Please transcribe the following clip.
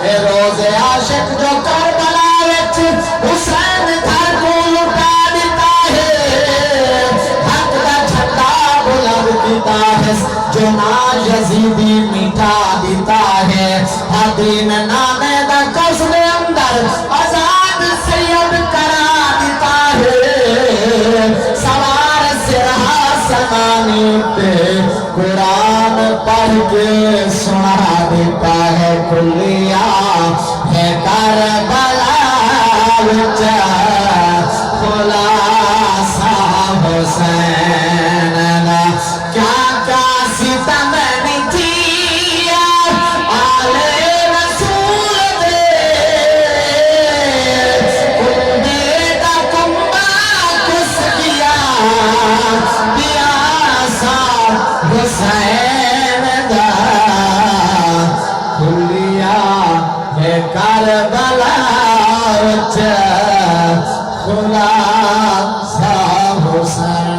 ए रोज़े आशिक जो करबला विच हुसैन घर को लुटा देता है, हक दा झंडा बुलंद कीता है, जो ना यजीदी मिटा देता है, दीन नामे दा कस दे अंदर आजाद सैयद करा देता है, सवार सिरहा समानी पे कुरान पढ़ के सुना देता है, कुलिया है करबला विच खुलासा हुसैन दा क्या क्या सितम नहीं किया आले रसूल दे, कुंडे दा कुंबा कुस किया दिया सा हुसैन दा, खुलिया है करबला विच खुलासा हुसैन